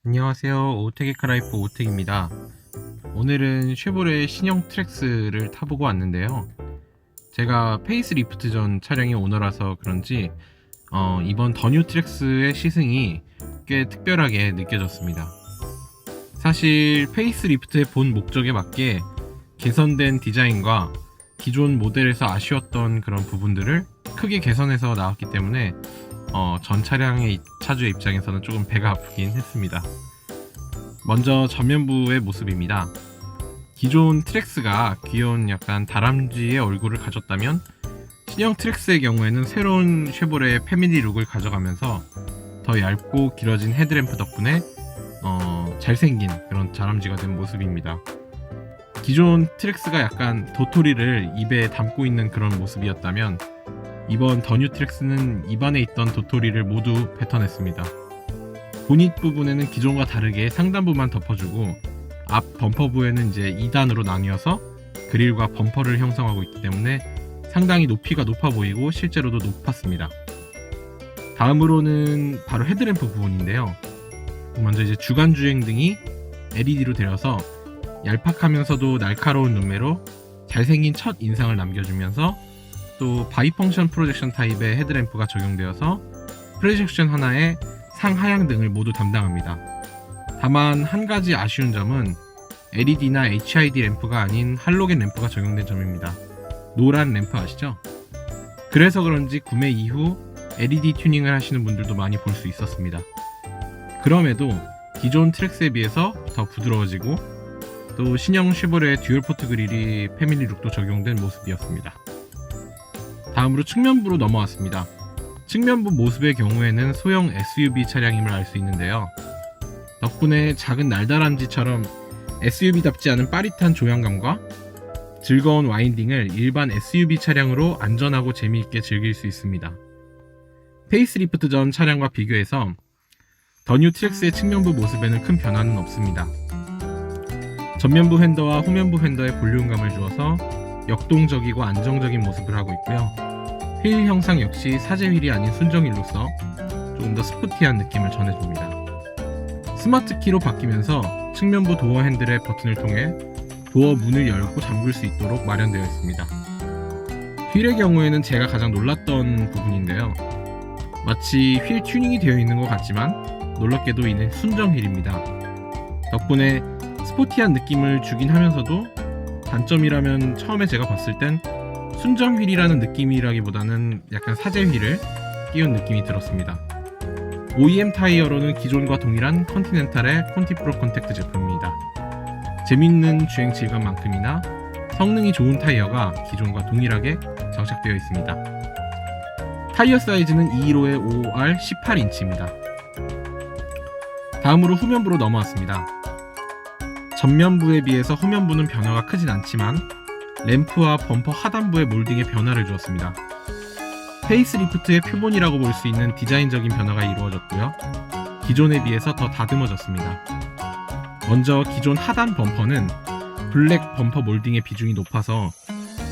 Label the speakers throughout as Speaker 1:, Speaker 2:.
Speaker 1: 안녕하세요. 오텍의 카라이프 오텍입니다. 오늘은 쉐보레 신형 트랙스를 타보고 왔는데요. 제가 페이스리프트 전 차량의 오너라서 그런지 이번 더 뉴 트랙스의 시승이 꽤 특별하게 느껴졌습니다. 사실 페이스리프트의 본 목적에 맞게 개선된 디자인과 기존 모델에서 아쉬웠던 그런 부분들을 크게 개선해서 나왔기 때문에 전 차량의 차주의 입장에서는 조금 배가 아프긴 했습니다. 먼저 전면부의 모습입니다. 기존 트랙스가 귀여운 약간 다람쥐의 얼굴을 가졌다면 신형 트랙스의 경우에는 새로운 쉐보레의 패밀리 룩을 가져가면서 더 얇고 길어진 헤드램프 덕분에 잘생긴 그런 다람쥐가 된 모습입니다. 기존 트랙스가 약간 도토리를 입에 담고 있는 그런 모습이었다면 이번 더 뉴 트랙스는 입안에 있던 도토리를 모두 뱉어냈습니다. 보닛 부분에는 기존과 다르게 상단부만 덮어주고 앞 범퍼부에는 이제 2단으로 나뉘어서 그릴과 범퍼를 형성하고 있기 때문에 상당히 높이가 높아 보이고 실제로도 높았습니다. 다음으로는 바로 헤드램프 부분인데요. 먼저 이제 주간 주행등이 LED로 되어서 얄팍하면서도 날카로운 눈매로 잘생긴 첫 인상을 남겨주면서 또 바이펑션 프로젝션 타입의 헤드램프가 적용되어서 프로젝션 하나에 상하향 등을 모두 담당합니다. 다만 한 가지 아쉬운 점은 LED나 HID 램프가 아닌 할로겐 램프가 적용된 점입니다. 노란 램프 아시죠? 그래서 그런지 구매 이후 LED 튜닝을 하시는 분들도 많이 볼 수 있었습니다. 그럼에도 기존 트랙스에 비해서 더 부드러워지고 또 신형 쉐보레 듀얼 포트 그릴이 패밀리 룩도 적용된 모습이었습니다. 다음으로 측면부로 넘어왔습니다. 측면부 모습의 경우에는 소형 SUV 차량임을 알 수 있는데요. 덕분에 작은 날다람쥐처럼 SUV답지 않은 빠릿한 조향감과 즐거운 와인딩을 일반 SUV 차량으로 안전하고 재미있게 즐길 수 있습니다. 페이스리프트 전 차량과 비교해서 더 뉴 트랙스의 측면부 모습에는 큰 변화는 없습니다. 전면부 핸더와 후면부 핸더에 볼륨감을 주어서 역동적이고 안정적인 모습을 하고 있고요. 휠 형상 역시 사제 휠이 아닌 순정 휠로서 조금 더 스포티한 느낌을 전해줍니다. 스마트 키로 바뀌면서 측면부 도어 핸들의 버튼을 통해 도어 문을 열고 잠글 수 있도록 마련되어 있습니다. 휠의 경우에는 제가 가장 놀랐던 부분인데요. 마치 휠 튜닝이 되어 있는 것 같지만 놀랍게도 이는 순정 휠입니다. 덕분에 스포티한 느낌을 주긴 하면서도 단점이라면 처음에 제가 봤을 땐 순정 휠이라는 느낌이라기보다는 약간 사제 휠을 끼운 느낌이 들었습니다. OEM 타이어로는 기존과 동일한 컨티넨탈의 콘티프로 컨택트 제품입니다. 재밌는 주행 질감만큼이나 성능이 좋은 타이어가 기존과 동일하게 장착되어 있습니다. 타이어 사이즈는 215에 5R 18인치입니다. 다음으로 후면부로 넘어왔습니다. 전면부에 비해서 후면부는 변화가 크진 않지만 램프와 범퍼 하단부의 몰딩에 변화를 주었습니다. 페이스리프트의 표본이라고 볼 수 있는 디자인적인 변화가 이루어졌고요. 기존에 비해서 더 다듬어졌습니다. 먼저 기존 하단 범퍼는 블랙 범퍼 몰딩의 비중이 높아서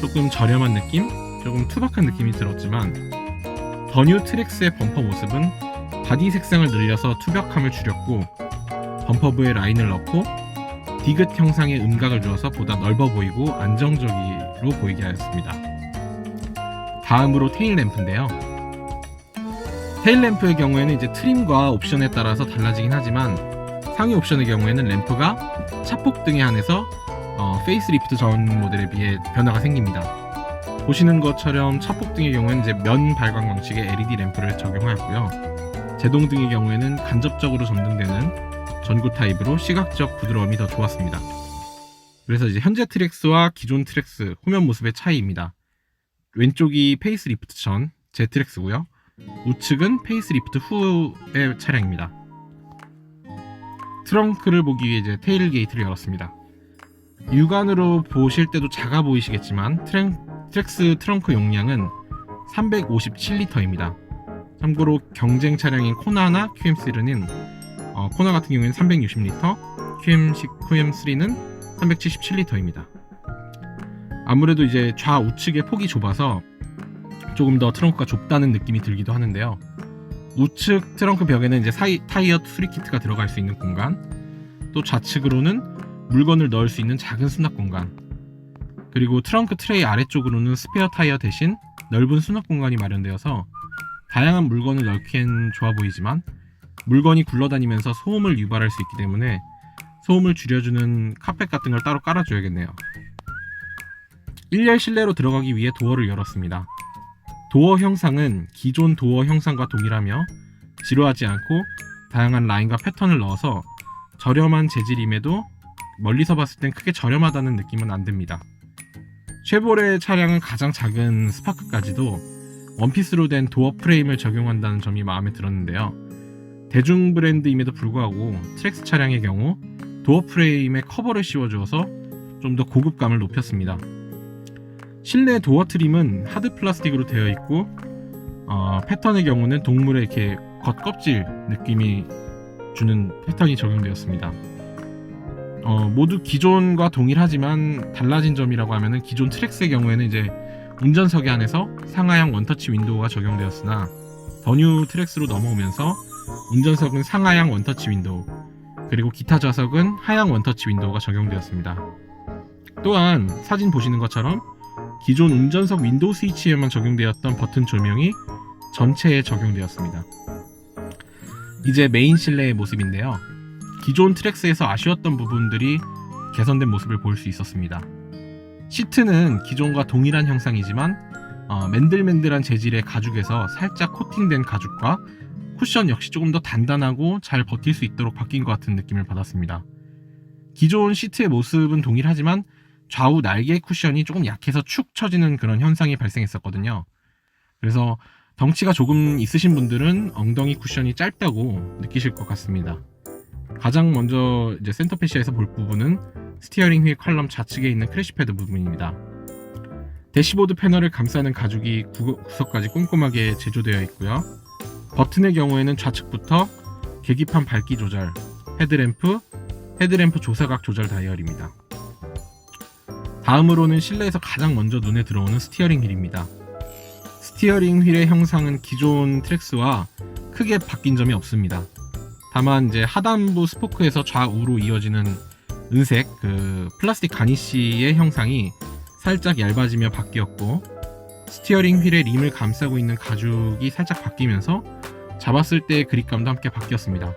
Speaker 1: 조금 저렴한 느낌, 조금 투박한 느낌이 들었지만 더 뉴 트랙스의 범퍼 모습은 바디 색상을 늘려서 투박함을 줄였고 범퍼부에 라인을 넣고 디귿 형상의 음각을 주어서 보다 넓어 보이고 안정적으로 보이게 하였습니다. 다음으로 테일 램프인데요. 테일 램프의 경우에는 이제 트림과 옵션에 따라서 달라지긴 하지만 상위 옵션의 경우에는 램프가 차폭등에 한해서 페이스리프트 전 모델에 비해 변화가 생깁니다. 보시는 것처럼 차폭등의 경우에는 이제 면 발광 방식의 LED 램프를 적용하였고요. 제동등의 경우에는 간접적으로 점등되는 전구 타입으로 시각적 부드러움이 더 좋았습니다. 그래서 이제 현재 트랙스와 기존 트랙스 후면 모습의 차이입니다. 왼쪽이 페이스리프트 전 Z트랙스고요. 우측은 페이스리프트 후의 차량입니다. 트렁크를 보기 위해 이제 테일게이트를 열었습니다. 육안으로 보실 때도 작아 보이시겠지만 트랙스 트렁크 용량은 357리터입니다. 참고로 경쟁 차량인 코나나 QM3는 코나 같은 경우에는 360리터, QM3는 377리터입니다. 아무래도 이제 좌우측의 폭이 좁아서 조금 더 트렁크가 좁다는 느낌이 들기도 하는데요. 우측 트렁크 벽에는 이제 타이어 수리 키트가 들어갈 수 있는 공간, 또 좌측으로는 물건을 넣을 수 있는 작은 수납 공간, 그리고 트렁크 트레이 아래쪽으로는 스페어 타이어 대신 넓은 수납 공간이 마련되어서 다양한 물건을 넣기엔 좋아 보이지만 물건이 굴러다니면서 소음을 유발할 수 있기 때문에 소음을 줄여주는 카펫 같은 걸 따로 깔아줘야겠네요. 1열 실내로 들어가기 위해 도어를 열었습니다. 도어 형상은 기존 도어 형상과 동일하며 지루하지 않고 다양한 라인과 패턴을 넣어서 저렴한 재질임에도 멀리서 봤을 땐 크게 저렴하다는 느낌은 안 듭니다. 쉐보레 차량은 가장 작은 스파크까지도 원피스로 된 도어 프레임을 적용한다는 점이 마음에 들었는데요. 대중 브랜드임에도 불구하고 트랙스 차량의 경우 도어 프레임에 커버를 씌워주어서 좀 더 고급감을 높였습니다. 실내 도어 트림은 하드 플라스틱으로 되어 있고 패턴의 경우는 동물의 이렇게 겉껍질 느낌이 주는 패턴이 적용되었습니다. 모두 기존과 동일하지만 달라진 점이라고 하면은 기존 트랙스의 경우에는 이제 운전석에 한해서 상하향 원터치 윈도우가 적용되었으나 더 뉴 트랙스로 넘어오면서 운전석은 상하향 원터치 윈도우, 그리고 기타 좌석은 하향 원터치 윈도우가 적용되었습니다. 또한 사진 보시는 것처럼 기존 운전석 윈도우 스위치에만 적용되었던 버튼 조명이 전체에 적용되었습니다. 이제 메인 실내의 모습인데요. 기존 트랙스에서 아쉬웠던 부분들이 개선된 모습을 볼 수 있었습니다. 시트는 기존과 동일한 형상이지만 맨들맨들한 재질의 가죽에서 살짝 코팅된 가죽과 쿠션 역시 조금 더 단단하고 잘 버틸 수 있도록 바뀐 것 같은 느낌을 받았습니다. 기존 시트의 모습은 동일하지만 좌우 날개 쿠션이 조금 약해서 축 처지는 그런 현상이 발생했었거든요. 그래서 덩치가 조금 있으신 분들은 엉덩이 쿠션이 짧다고 느끼실 것 같습니다. 가장 먼저 이제 센터 패시아에서 볼 부분은 스티어링 휠 컬럼 좌측에 있는 크래시 패드 부분입니다. 대시보드 패널을 감싸는 가죽이 구석까지 꼼꼼하게 제조되어 있고요. 버튼의 경우에는 좌측부터 계기판 밝기 조절, 헤드램프 조사각 조절 다이얼입니다. 다음으로는 실내에서 가장 먼저 눈에 들어오는 스티어링 휠입니다. 스티어링 휠의 형상은 기존 트랙스와 크게 바뀐 점이 없습니다. 다만 이제 하단부 스포크에서 좌우로 이어지는 은색 플라스틱 가니쉬의 형상이 살짝 얇아지며 바뀌었고, 스티어링 휠의 림을 감싸고 있는 가죽이 살짝 바뀌면서 잡았을 때의 그립감도 함께 바뀌었습니다.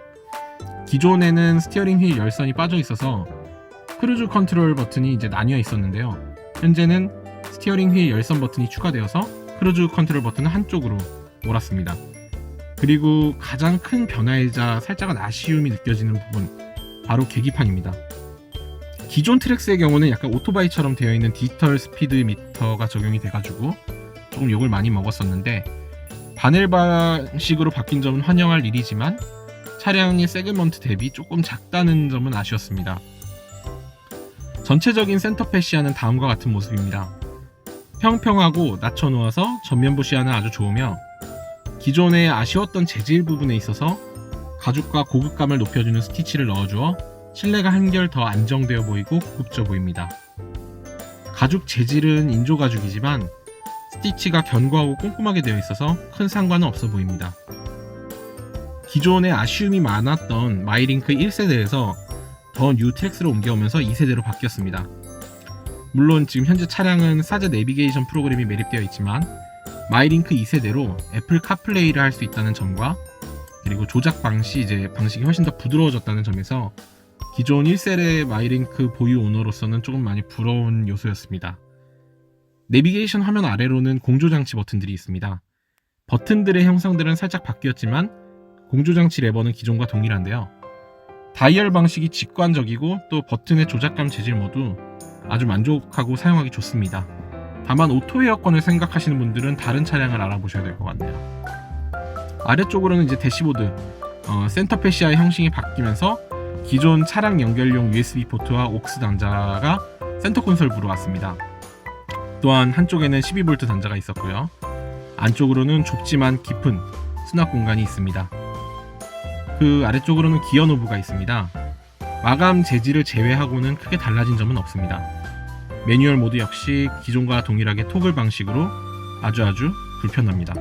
Speaker 1: 기존에는 스티어링 휠 열선이 빠져 있어서 크루즈 컨트롤 버튼이 이제 나뉘어 있었는데요. 현재는 스티어링 휠 열선 버튼이 추가되어서 크루즈 컨트롤 버튼은 한쪽으로 몰았습니다. 그리고 가장 큰 변화이자 살짝은 아쉬움이 느껴지는 부분, 바로 계기판입니다. 기존 트랙스의 경우는 약간 오토바이처럼 되어 있는 디지털 스피드 미터가 적용이 돼가지고 조금 욕을 많이 먹었었는데, 바넬 방식으로 바뀐 점은 환영할 일이지만 차량의 세그먼트 대비 조금 작다는 점은 아쉬웠습니다. 전체적인 센터 패시아는 다음과 같은 모습입니다. 평평하고 낮춰놓아서 전면부 시야는 아주 좋으며, 기존에 아쉬웠던 재질 부분에 있어서 가죽과 고급감을 높여주는 스티치를 넣어주어 실내가 한결 더 안정되어 보이고 고급져 보입니다. 가죽 재질은 인조 가죽이지만 스티치가 견고하고 꼼꼼하게 되어 있어서 큰 상관은 없어 보입니다. 기존에 아쉬움이 많았던 마이링크 1세대에서 더 뉴 트랙스로 옮겨오면서 2세대로 바뀌었습니다. 물론 지금 현재 차량은 사제 내비게이션 프로그램이 매립되어 있지만 마이링크 2세대로 애플 카플레이를 할 수 있다는 점과, 그리고 조작 방식이 훨씬 더 부드러워졌다는 점에서 기존 1세대 마이링크 보유 오너로서는 조금 많이 부러운 요소였습니다. 내비게이션 화면 아래로는 공조장치 버튼들이 있습니다. 버튼들의 형상들은 살짝 바뀌었지만 공조장치 레버는 기존과 동일한데요. 다이얼 방식이 직관적이고 또 버튼의 조작감 재질 모두 아주 만족하고 사용하기 좋습니다. 다만 오토 에어컨을 생각하시는 분들은 다른 차량을 알아보셔야 될 것 같네요. 아래쪽으로는 이제 대시보드, 센터 패시아의 형식이 바뀌면서 기존 차량 연결용 USB 포트와 옥스 단자가 센터 콘솔부로 왔습니다. 또한 한쪽에는 12V 단자가 있었고요. 안쪽으로는 좁지만 깊은 수납 공간이 있습니다. 그 아래쪽으로는 기어 노브가 있습니다. 마감 재질을 제외하고는 크게 달라진 점은 없습니다. 매뉴얼 모드 역시 기존과 동일하게 토글 방식으로 아주 불편합니다.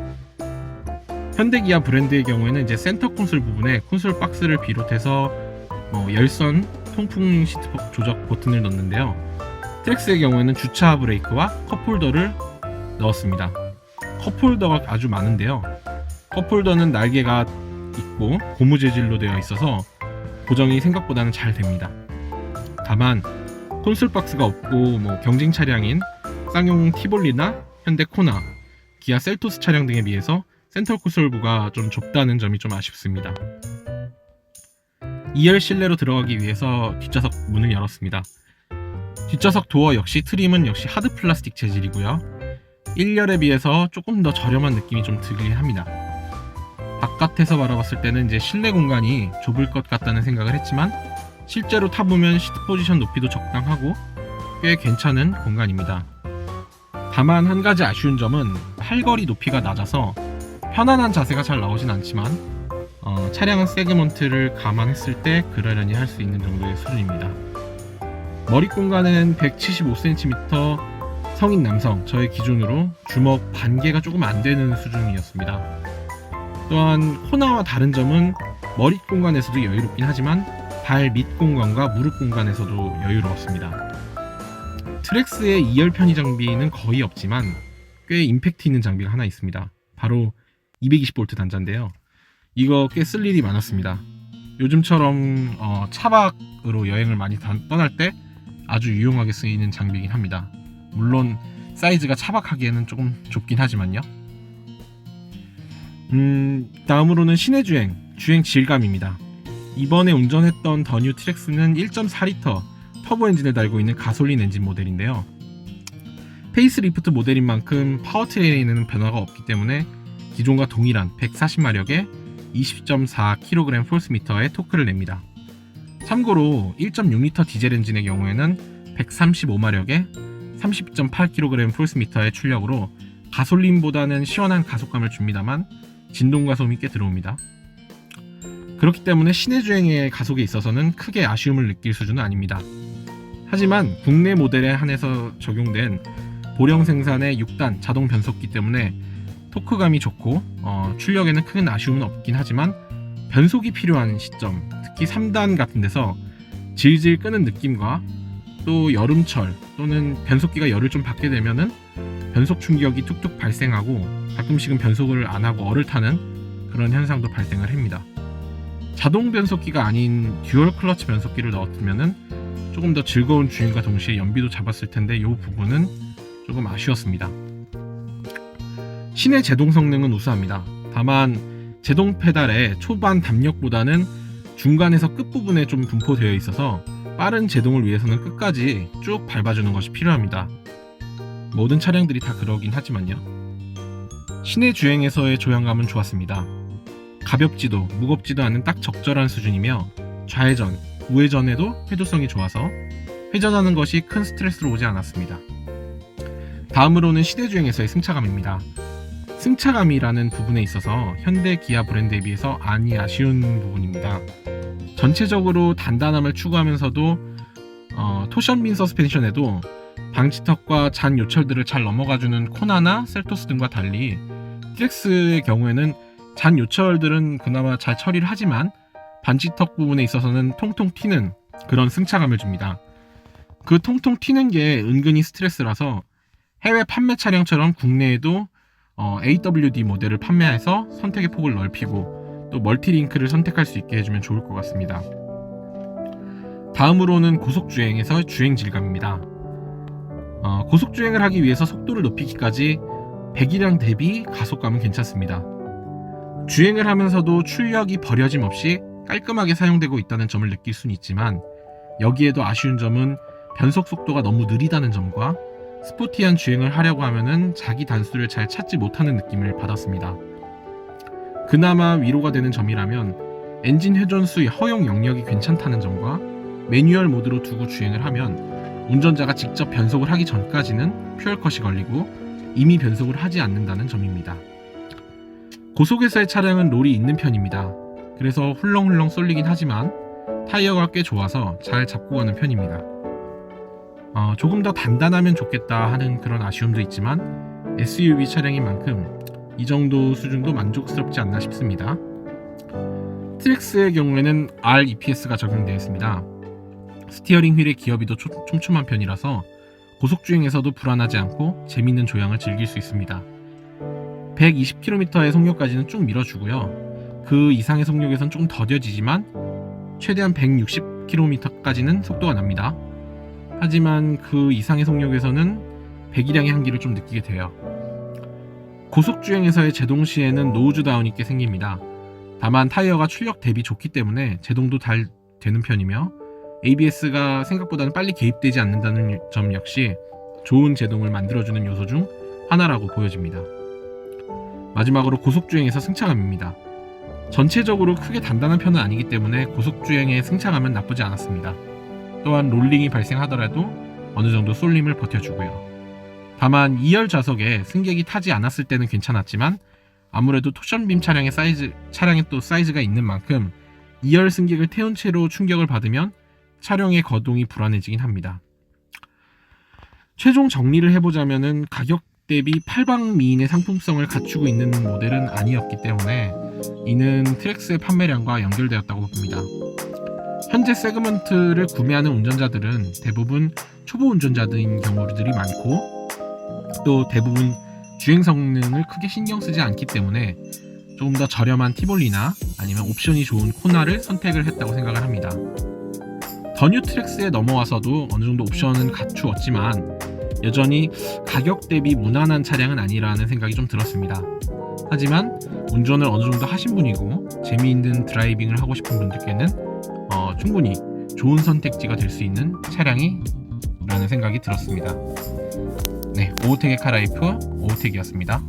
Speaker 1: 현대 기아 브랜드의 경우에는 이제 센터 콘솔 부분에 콘솔 박스를 비롯해서 열선, 통풍 시트 조작 버튼을 넣었는데요. 트랙스의 경우에는 주차 브레이크와 컵홀더를 넣었습니다. 컵홀더가 아주 많은데요. 컵홀더는 날개가 있고 고무 재질로 되어 있어서 고정이 생각보다는 잘 됩니다. 다만 콘솔 박스가 없고 경쟁 차량인 쌍용 티볼리나 현대 코나, 기아 셀토스 차량 등에 비해서 센터 콘솔부가 좀 좁다는 점이 좀 아쉽습니다. 2열 실내로 들어가기 위해서 뒷좌석 문을 열었습니다. 뒷좌석 도어 역시 트림은 역시 하드 플라스틱 재질이고요. 1열에 비해서 조금 더 저렴한 느낌이 좀 들긴 합니다. 바깥에서 바라봤을 때는 이제 실내 공간이 좁을 것 같다는 생각을 했지만 실제로 타보면 시트 포지션 높이도 적당하고 꽤 괜찮은 공간입니다. 다만 한 가지 아쉬운 점은 팔걸이 높이가 낮아서 편안한 자세가 잘 나오진 않지만 차량은 세그먼트를 감안했을 때 그러려니 할 수 있는 정도의 수준입니다. 머리 공간은 175cm, 성인 남성 저의 기준으로 주먹 반개가 조금 안 되는 수준이었습니다. 또한 코나와 다른 점은 머리 공간에서도 여유롭긴 하지만 발 밑 공간과 무릎 공간에서도 여유로웠습니다. 트랙스의 2열 편의 장비는 거의 없지만 꽤 임팩트 있는 장비가 하나 있습니다. 바로 220V 단자인데요. 이거 꽤 쓸 일이 많았습니다. 요즘처럼 차박으로 여행을 많이 떠날 때 아주 유용하게 쓰이는 장비이긴 합니다. 물론 사이즈가 차박하기에는 조금 좁긴 하지만요. 다음으로는 시내 주행 질감입니다. 이번에 운전했던 더 뉴 트랙스는 1.4L 터보 엔진을 달고 있는 가솔린 엔진 모델인데요. 페이스리프트 모델인 만큼 파워트레인에는 변화가 없기 때문에 기존과 동일한 140마력에 20.4kgfm의 토크를 냅니다. 참고로 1.6L 디젤 엔진의 경우에는 135마력에 30.8kgfm의 출력으로 가솔린보다는 시원한 가속감을 줍니다만 진동가속이 꽤 들어옵니다. 그렇기 때문에 시내 주행의 가속에 있어서는 크게 아쉬움을 느낄 수준은 아닙니다. 하지만 국내 모델에 한해서 적용된 보령 생산의 6단 자동 변속기 때문에 토크감이 좋고 출력에는 큰 아쉬움은 없긴 하지만 변속이 필요한 시점, 특히 3단 같은 데서 질질 끄는 느낌과 또 여름철 또는 변속기가 열을 좀 받게 되면은 변속 충격이 툭툭 발생하고 가끔씩은 변속을 안 하고 얼을 타는 그런 현상도 발생을 합니다. 자동 변속기가 아닌 듀얼 클러치 변속기를 넣었으면은 조금 더 즐거운 주행과 동시에 연비도 잡았을 텐데 이 부분은 조금 아쉬웠습니다. 시내 제동 성능은 우수합니다. 다만 제동 페달의 초반 담력보다는 중간에서 끝부분에 좀 분포되어 있어서 빠른 제동을 위해서는 끝까지 쭉 밟아주는 것이 필요합니다. 모든 차량들이 다 그러긴 하지만요. 시내 주행에서의 조향감은 좋았습니다. 가볍지도 무겁지도 않은 딱 적절한 수준이며 좌회전, 우회전에도 회도성이 좋아서 회전하는 것이 큰 스트레스로 오지 않았습니다. 다음으로는 시내주행에서의 승차감입니다. 승차감이라는 부분에 있어서 현대 기아 브랜드에 비해서 아쉬운 부분입니다. 전체적으로 단단함을 추구하면서도 토션빈 서스펜션에도 방지턱과 잔 요철들을 잘 넘어가주는 코나나 셀토스 등과 달리 트랙스의 경우에는 잔 요철들은 그나마 잘 처리를 하지만 방지턱 부분에 있어서는 통통 튀는 그런 승차감을 줍니다. 그 통통 튀는 게 은근히 스트레스라서 해외 판매 차량처럼 국내에도 AWD 모델을 판매해서 선택의 폭을 넓히고 또 멀티링크를 선택할 수 있게 해주면 좋을 것 같습니다. 다음으로는 고속주행에서 주행 질감입니다. 고속주행을 하기 위해서 속도를 높이기까지 배기량 대비 가속감은 괜찮습니다. 주행을 하면서도 출력이 버려짐 없이 깔끔하게 사용되고 있다는 점을 느낄 수는 있지만 여기에도 아쉬운 점은 변속 속도가 너무 느리다는 점과 스포티한 주행을 하려고 하면은 자기 단수를 잘 찾지 못하는 느낌을 받았습니다. 그나마 위로가 되는 점이라면 엔진 회전수 허용 영역이 괜찮다는 점과 매뉴얼 모드로 두고 주행을 하면 운전자가 직접 변속을 하기 전까지는 퓨얼컷이 걸리고 이미 변속을 하지 않는다는 점입니다. 고속에서의 차량은 롤이 있는 편입니다. 그래서 훌렁훌렁 쏠리긴 하지만 타이어가 꽤 좋아서 잘 잡고 가는 편입니다. 조금 더 단단하면 좋겠다 하는 그런 아쉬움도 있지만 SUV 차량인 만큼 이 정도 수준도 만족스럽지 않나 싶습니다. 트랙스의 경우에는 REPS가 적용되어 있습니다. 스티어링 휠의 기어비도 촘촘한 편이라서 고속주행에서도 불안하지 않고 재밌는 조향을 즐길 수 있습니다. 120km의 속력까지는 쭉 밀어주고요. 그 이상의 속력에선 조금 더뎌지지만 최대한 160km까지는 속도가 납니다. 하지만 그 이상의 속력에서는 배기량의 한계를 좀 느끼게 돼요. 고속주행에서의 제동 시에는 노우즈 다운이 꽤 생깁니다. 다만 타이어가 출력 대비 좋기 때문에 제동도 잘 되는 편이며 ABS가 생각보다는 빨리 개입되지 않는다는 점 역시 좋은 제동을 만들어주는 요소 중 하나라고 보여집니다. 마지막으로 고속주행에서 승차감입니다. 전체적으로 크게 단단한 편은 아니기 때문에 고속주행의 승차감은 나쁘지 않았습니다. 또한 롤링이 발생하더라도 어느 정도 쏠림을 버텨주고요. 다만 2열 좌석에 승객이 타지 않았을 때는 괜찮았지만 아무래도 토션빔 차량의 또 사이즈가 있는 만큼 2열 승객을 태운 채로 충격을 받으면 차량의 거동이 불안해지긴 합니다. 최종 정리를 해보자면은 가격 대비 팔방미인의 상품성을 갖추고 있는 모델은 아니었기 때문에 이는 트랙스의 판매량과 연결되었다고 봅니다. 현재 세그먼트를 구매하는 운전자들은 대부분 초보 운전자들인 경우들이 많고 또 대부분 주행 성능을 크게 신경 쓰지 않기 때문에 조금 더 저렴한 티볼리나 아니면 옵션이 좋은 코나를 선택을 했다고 생각을 합니다. 더 뉴 트랙스에 넘어와서도 어느 정도 옵션은 갖추었지만 여전히 가격 대비 무난한 차량은 아니라는 생각이 좀 들었습니다. 하지만 운전을 어느 정도 하신 분이고 재미있는 드라이빙을 하고 싶은 분들께는 충분히 좋은 선택지가 될 수 있는 차량이라는 생각이 들었습니다. 네, 오호텍의 카라이프 오호텍이었습니다.